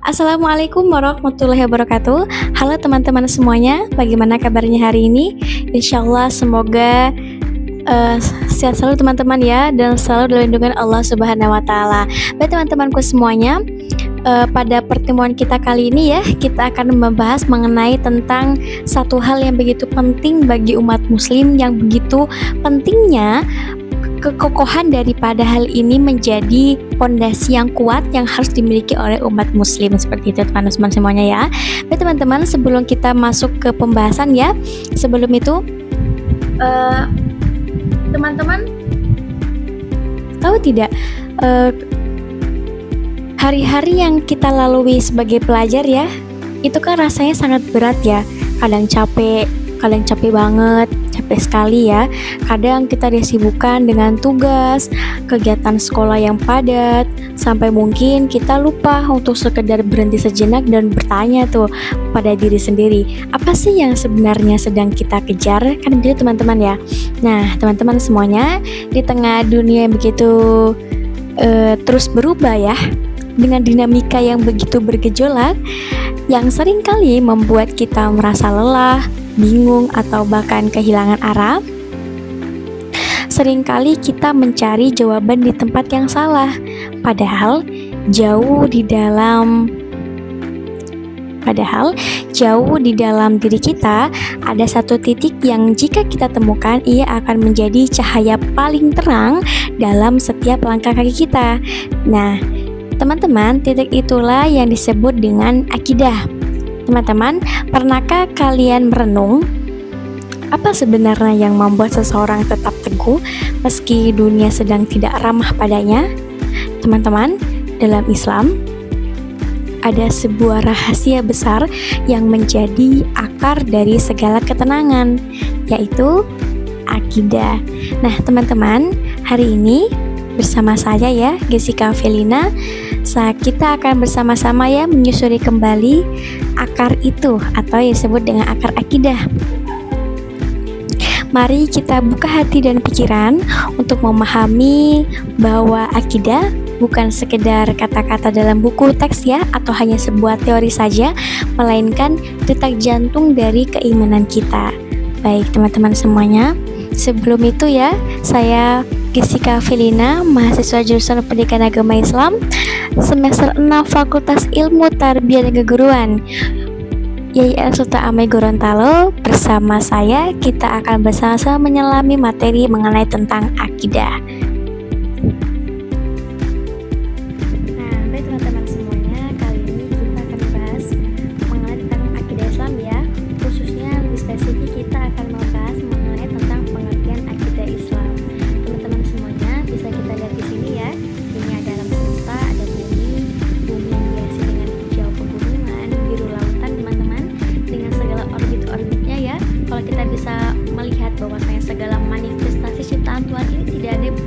Assalamualaikum warahmatullahi wabarakatuh. Halo teman-teman semuanya, bagaimana kabarnya hari ini? Insyaallah semoga sehat selalu teman-teman ya, dan selalu dalam lindungan Allah Subhanahu wa taala. Baik teman-temanku semuanya, pada pertemuan kita kali ini ya, kita akan membahas mengenai tentang satu hal yang begitu penting bagi umat muslim, yang begitu pentingnya kekokohan daripada hal ini menjadi pondasi yang kuat yang harus dimiliki oleh umat muslim, seperti itu teman-teman semuanya ya. Baik teman-teman, sebelum kita masuk ke pembahasan ya, sebelum itu teman-teman tahu tidak, hari-hari yang kita lalui sebagai pelajar ya, itu kan rasanya sangat berat ya. Kadang capek banget, capek sekali ya. Kadang kita disibukkan dengan tugas, kegiatan sekolah yang padat, sampai mungkin kita lupa untuk sekedar berhenti sejenak dan bertanya tuh pada diri sendiri, apa sih yang sebenarnya sedang kita kejar? Kan begitu teman-teman ya. Nah, teman-teman semuanya, di tengah dunia yang begitu terus berubah ya, dengan dinamika yang begitu bergejolak, yang sering kali membuat kita merasa lelah, bingung, atau bahkan kehilangan arah. Seringkali kita mencari jawaban di tempat yang salah, padahal jauh di dalam diri kita ada satu titik yang jika kita temukan, ia akan menjadi cahaya paling terang dalam setiap langkah kaki kita. Nah, teman-teman, titik itulah yang disebut dengan akidah. Teman-teman, pernahkah kalian merenung apa sebenarnya yang membuat seseorang tetap teguh meski dunia sedang tidak ramah padanya? Teman-teman, dalam Islam ada sebuah rahasia besar yang menjadi akar dari segala ketenangan, yaitu akidah. Nah, teman-teman, hari ini bersama saya ya, Jessica Felina, kita akan bersama-sama ya menyusuri kembali akar itu, atau yang disebut dengan akar akidah. Mari kita buka hati dan pikiran untuk memahami bahwa akidah bukan sekedar kata-kata dalam buku teks ya, atau hanya sebuah teori saja, melainkan detak jantung dari keimanan kita. Baik teman-teman semuanya, sebelum itu ya, saya Jessica Felina, mahasiswa jurusan Pendidikan Agama Islam, semester 6 Fakultas Ilmu Tarbiyah dan Keguruan, YIN Sultan Amai Gorontalo. Bersama saya, kita akan bersama-sama menyelami materi mengenai tentang akidah. Nah, baik teman-teman semuanya, kali ini kita akan bahas mengenai tentang akidah Islam ya. Khususnya lebih spesifik, kita akan membahas mengenai tentang pengertian akidah Islam. Teman-teman semuanya, bisa kita lihat di sini ya. Ini ada alam semesta, ada bumi yang dihiasi dengan hijau pegunungan, biru lautan teman-teman, dengan segala orbit-orbitnya ya. Kalau kita bisa melihat bahwasanya segala manifestasi ciptaan Tuhan ini tidak ada yang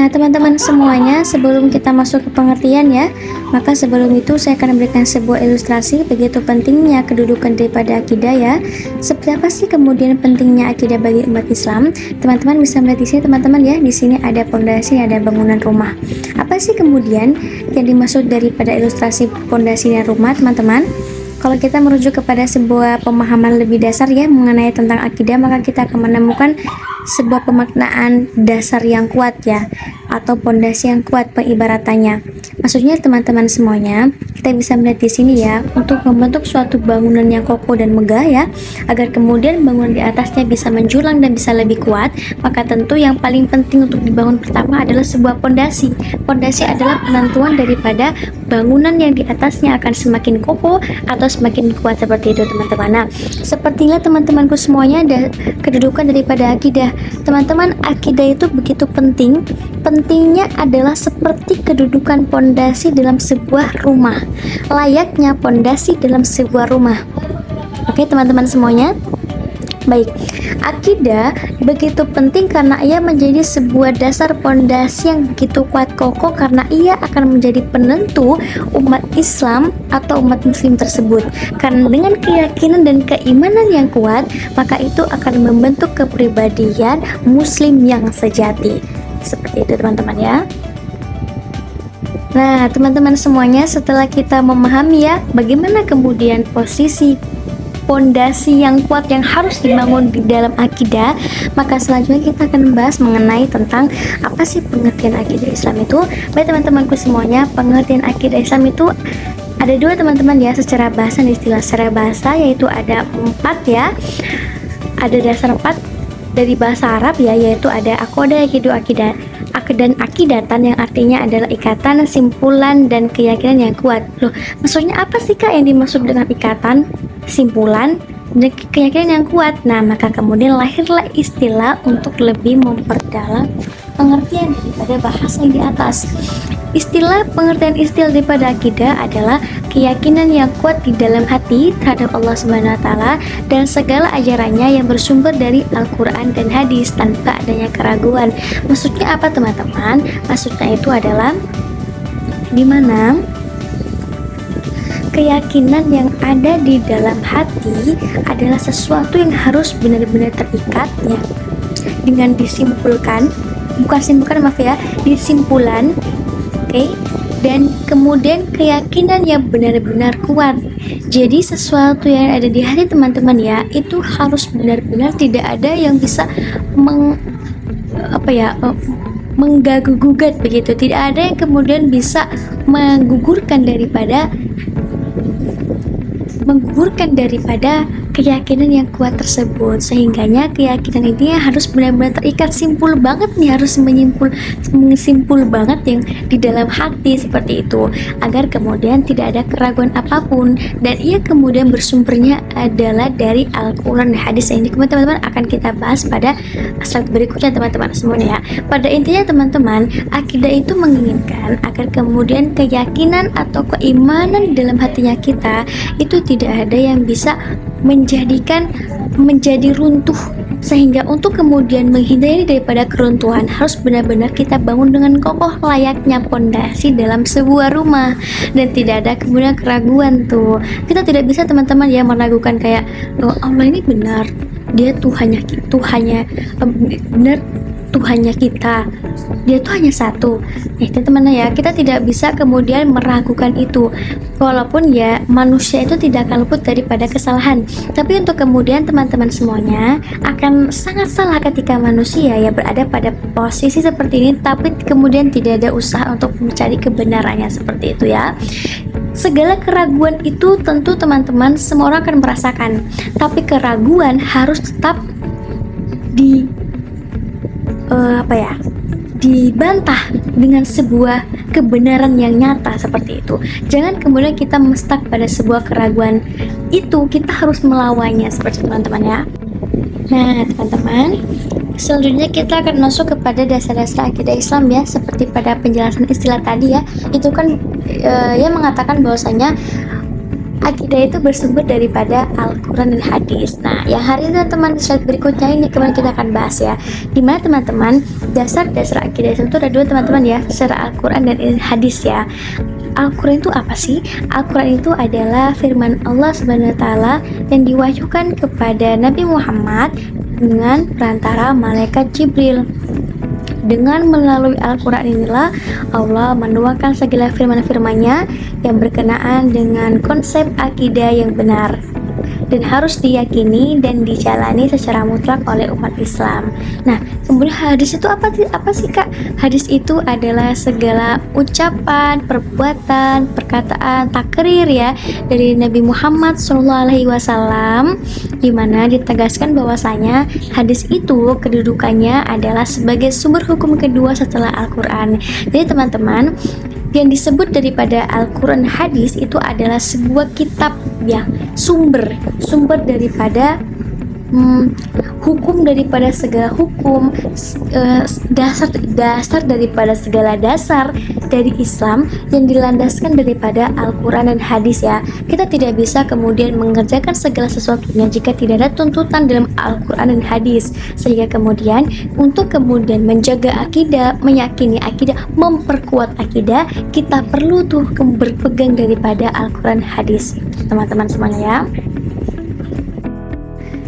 Nah, teman-teman semuanya, sebelum kita masuk ke pengertian ya, maka sebelum itu saya akan memberikan sebuah ilustrasi begitu pentingnya kedudukan daripada akidah ya. Seperti apa sih kemudian pentingnya akidah bagi umat Islam? Teman-teman bisa melihat di sini teman-teman ya, di sini ada pondasi, ada bangunan rumah. Apa sih kemudian yang dimaksud daripada ilustrasi pondasi dan rumah, teman-teman? Kalau kita merujuk kepada sebuah pemahaman lebih dasar ya mengenai tentang akidah, maka kita akan menemukan sebuah pemaknaan dasar yang kuat ya, atau pondasi yang kuat pengibaratannya. Maksudnya teman-teman semuanya, kita bisa melihat di sini ya, untuk membentuk suatu bangunan yang kokoh dan megah ya, agar kemudian bangunan di atasnya bisa menjulang dan bisa lebih kuat, maka tentu yang paling penting untuk dibangun pertama adalah sebuah pondasi. Pondasi adalah penentuan daripada bangunan yang di atasnya akan semakin kokoh atau semakin kuat, seperti itu teman-teman. Nah, sepertinya teman-temanku semuanya ada kedudukan daripada akidah. Teman-teman, akidah itu begitu penting. Pentingnya adalah seperti kedudukan pondasi dalam sebuah rumah, layaknya pondasi dalam sebuah rumah. Oke teman-teman semuanya. Baik, akidah begitu penting karena ia menjadi sebuah dasar pondasi yang begitu kuat kokoh, karena ia akan menjadi penentu umat Islam atau umat muslim tersebut. Karena dengan keyakinan dan keimanan yang kuat, maka itu akan membentuk kepribadian muslim yang sejati. Seperti itu teman-teman ya. Nah teman-teman semuanya, setelah kita memahami ya bagaimana kemudian posisi pondasi yang kuat yang harus dibangun di dalam akidah, maka selanjutnya kita akan membahas mengenai tentang apa sih pengertian akidah Islam itu. Baik teman-temanku semuanya, pengertian akidah Islam itu ada dua teman-teman ya, secara bahasa dan istilah. Secara bahasa yaitu ada 4 ya, ada dasar 4 dari bahasa Arab ya, yaitu ada akoda, yakidu, akidah dan akidatan, yang artinya adalah ikatan, simpulan, dan keyakinan yang kuat. Loh, maksudnya apa sih Kak yang dimaksud dengan ikatan, simpulan, dan keyakinan yang kuat? Nah, maka kemudian lahirlah istilah untuk lebih memperdalam pengertian daripada bahasa yang di atas. Istilah pengertian istilah daripada akidah adalah keyakinan yang kuat di dalam hati terhadap Allah Subhanahu wa taala dan segala ajarannya yang bersumber dari Al-Qur'an dan hadis tanpa adanya keraguan. Maksudnya apa teman-teman? Maksudnya itu adalah di mana keyakinan yang ada di dalam hati adalah sesuatu yang harus benar-benar terikat ya, dengan disimpulkan, disimpulan. Oke, dan kemudian keyakinan yang benar-benar kuat. Jadi sesuatu yang ada di hati teman-teman ya, itu harus benar-benar tidak ada yang bisa mengganggu-gugat begitu. Tidak ada yang kemudian bisa menggugurkan daripada keyakinan yang kuat tersebut. Sehingganya keyakinan ini harus benar-benar terikat, simpul banget nih, harus menyimpul banget yang di dalam hati, seperti itu, agar kemudian tidak ada keraguan apapun, dan ia kemudian bersumbernya adalah dari Al-Quran dan hadis. Ini kemudian teman-teman akan kita bahas pada slide berikutnya teman-teman semuanya ya. Pada intinya teman-teman, akidah itu menginginkan agar kemudian keyakinan atau keimanan dalam hatinya kita itu tidak ada yang bisa menjadi runtuh, sehingga untuk kemudian menghindari daripada keruntuhan harus benar-benar kita bangun dengan kokoh layaknya pondasi dalam sebuah rumah, dan tidak ada kemudian keraguan tuh. Kita tidak bisa teman-teman ya meragukan kayak, oh, Allah ini benar, dia Tuhannya benar, Tuhannya kita, dia tuh hanya satu. Teman-teman ya, kita tidak bisa kemudian meragukan itu, walaupun ya manusia itu tidak akan luput daripada kesalahan. Tapi untuk kemudian teman-teman semuanya akan sangat salah ketika manusia ya berada pada posisi seperti ini, tapi kemudian tidak ada usaha untuk mencari kebenarannya, seperti itu ya. Segala keraguan itu tentu teman-teman semua orang akan merasakan, tapi keraguan harus tetap dibantah dengan sebuah kebenaran yang nyata, seperti itu. Jangan kemudian kita mestak pada sebuah keraguan itu, kita harus melawannya, seperti teman-teman ya. Nah teman-teman, selanjutnya kita akan masuk kepada dasar-dasar akidah Islam ya, seperti pada penjelasan istilah tadi ya. Itu kan yang mengatakan bahwasanya Akidah itu bersumber daripada Al-Quran dan hadis. Nah, yang hari ini teman-teman slide berikutnya ini kemarin kita akan bahas ya. Dimana teman-teman dasar-dasar akidah itu ada dua teman-teman ya, secara Al-Quran dan hadis ya. Al-Quran itu apa sih? Al-Quran itu adalah firman Allah Subhanahu wa taala yang diwahyukan kepada Nabi Muhammad dengan perantara malaikat Jibril. Dengan melalui Al-Quran inilah Allah menuangkan segala firman-firman-Nya yang berkenaan dengan konsep akidah yang benar dan harus diyakini dan dijalani secara mutlak oleh umat Islam. Nah, kemudian hadis itu apa sih Kak? Hadis itu adalah segala ucapan, perbuatan, perkataan, takrir ya dari Nabi Muhammad SAW, di mana ditegaskan bahwasanya hadis itu kedudukannya adalah sebagai sumber hukum kedua setelah Al-Quran. Jadi teman-teman, yang disebut daripada Al-Quran hadis itu adalah sebuah kitab yang sumber daripada hukum daripada segala hukum, dasar daripada segala dasar dari Islam yang dilandaskan daripada Al-Quran dan hadis ya. Kita tidak bisa kemudian mengerjakan segala sesuatunya jika tidak ada tuntutan dalam Al-Quran dan hadis, sehingga kemudian untuk kemudian menjaga akidah, meyakini akidah, memperkuat akidah, kita perlu tuh berpegang daripada Al-Quran hadis, teman-teman semuanya ya.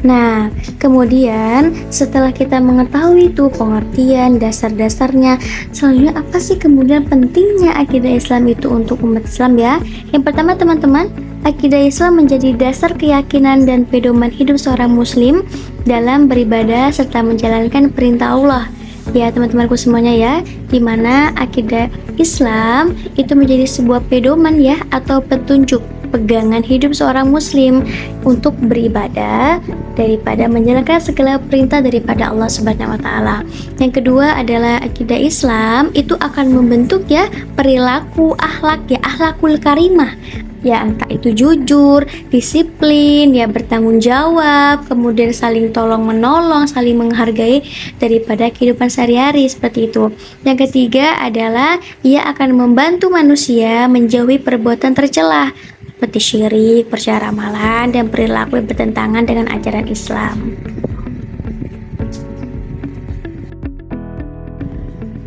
Nah, kemudian setelah kita mengetahui itu pengertian dasar-dasarnya, selanjutnya apa sih kemudian pentingnya akidah Islam itu untuk umat Islam ya? Yang pertama teman-teman, akidah Islam menjadi dasar keyakinan dan pedoman hidup seorang muslim dalam beribadah serta menjalankan perintah Allah. Ya teman-temanku semuanya ya, dimana akidah Islam itu menjadi sebuah pedoman ya atau petunjuk pegangan hidup seorang muslim untuk beribadah daripada menjalankan segala perintah daripada Allah Subhanahu wa taala. Yang kedua adalah akidah Islam itu akan membentuk ya perilaku akhlak ya, akhlakul karimah. Ya, entah itu jujur, disiplin, ya bertanggung jawab, kemudian saling tolong menolong, saling menghargai daripada kehidupan sehari-hari seperti itu. Yang ketiga adalah ia akan membantu manusia menjauhi perbuatan tercela seperti syirik, percaya ramalan, dan perilaku yang bertentangan dengan ajaran Islam.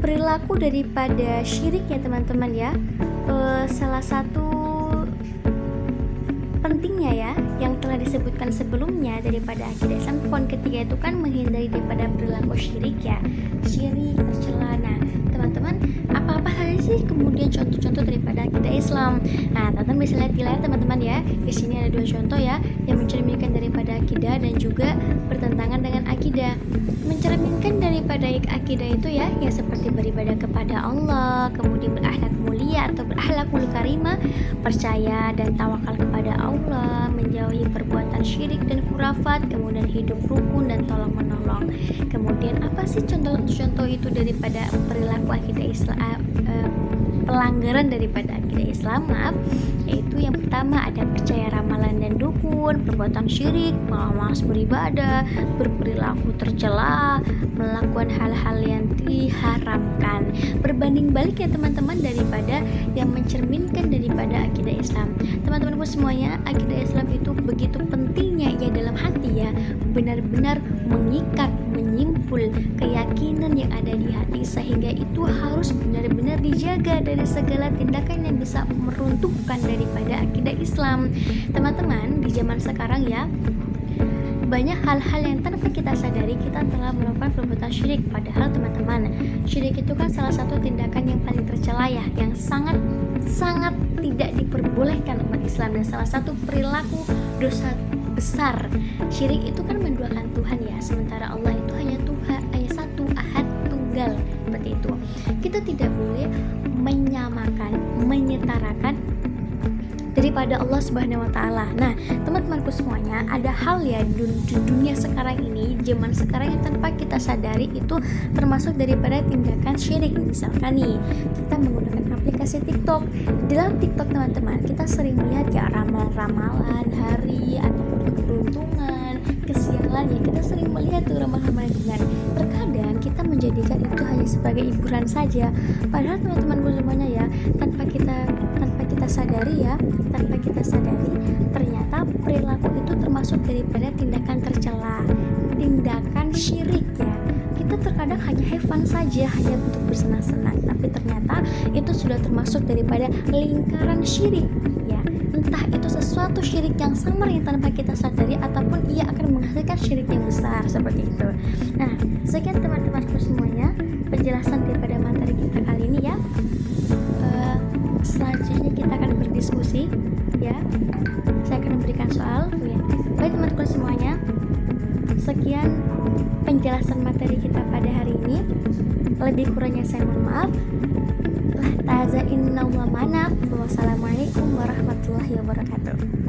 Perilaku daripada syirik ya teman-teman ya, salah satu pentingnya ya yang telah disebutkan sebelumnya daripada akidah Islam, poin ketiga itu kan menghindari daripada perilaku syirik ya, syirik, tercela. Nah teman-teman, apa-apa saja sih kemudian contoh-contoh daripada akidah Islam? Nah teman-teman bisa lihat di layar teman-teman ya, di sini ada dua contoh ya yang mencerminkan daripada akidah dan juga bertentangan dengan akidah. Mencerminkan daripada akidah itu ya seperti beribadah kepada Allah, kemudian berakhlak mulia atau berakhlakul karimah, percaya dan tawakal kepada Allah, menjauhi perbuatan syirik dan khurafat, kemudian hidup rukun dan tolong menolong. Kemudian apa sih contoh-contoh itu daripada perilaku akidah Islam, pelanggaran daripada akidah Islam, yaitu yang pertama ada percaya ramalan dan dukun, perbuatan syirik, malas beribadah, berperilaku tercela, melakukan hal-hal yang diharamkan. Berbanding balik ya teman-teman daripada yang mencerminkan daripada akidah Islam. Teman-temanku semuanya, akidah Islam itu begitu pentingnya ya dalam hati ya, benar-benar mengikat, menyimpul keyakinan yang ada di hati, sehingga itu harus benar-benar dijaga dari segala tindakan yang bisa meruntuhkan daripada akidah Islam. Teman-teman, di zaman sekarang ya, banyak hal-hal yang tanpa kita sadari kita telah melakukan perbuatan syirik. Padahal teman-teman, syirik itu kan salah satu tindakan yang paling tercela ya, yang sangat tidak diperbolehkan umat Islam, dan salah satu perilaku dosa besar. Syirik itu kan menduakan Tuhan ya, sementara Allah itu hanya Tuhan, hanya satu, ahad, tunggal, seperti itu. Kita tidak boleh menyamakan, menyetarakan daripada Allah Subhanahu wa taala. Nah, teman-temanku semuanya, ada hal ya di dunia sekarang ini, zaman sekarang yang tanpa kita sadari itu termasuk daripada tindakan syirik. Misalkan nih, kita menggunakan aplikasi TikTok. Dalam TikTok teman-teman, kita sering melihat ya ramalan hari ataupun keberuntungan, kesialan ya. Kita sering melihat tuh ramalan dengan terkadang kita menjadikan itu hanya sebagai hiburan saja. Padahal teman-temanku semuanya ya, tanpa kita sadari sadari ya, tanpa kita sadari, ternyata perilaku itu termasuk daripada tindakan tercela, tindakan syirik ya. Kita terkadang hanya have fun saja, hanya untuk bersenang-senang, tapi ternyata itu sudah termasuk daripada lingkaran syirik ya. Entah itu sesuatu syirik yang samar yang tanpa kita sadari, ataupun ia akan menghasilkan syirik yang besar seperti itu. Nah, sekian teman-temanku semuanya penjelasan daripada materi kita kali ini ya. Selanjutnya kita akan berdiskusi ya. Saya akan memberikan soal ya. Baik teman-teman semuanya, sekian penjelasan materi kita pada hari ini. Lebih kurangnya saya mohon maaf. Wassalamualaikum warahmatullahi wabarakatuh.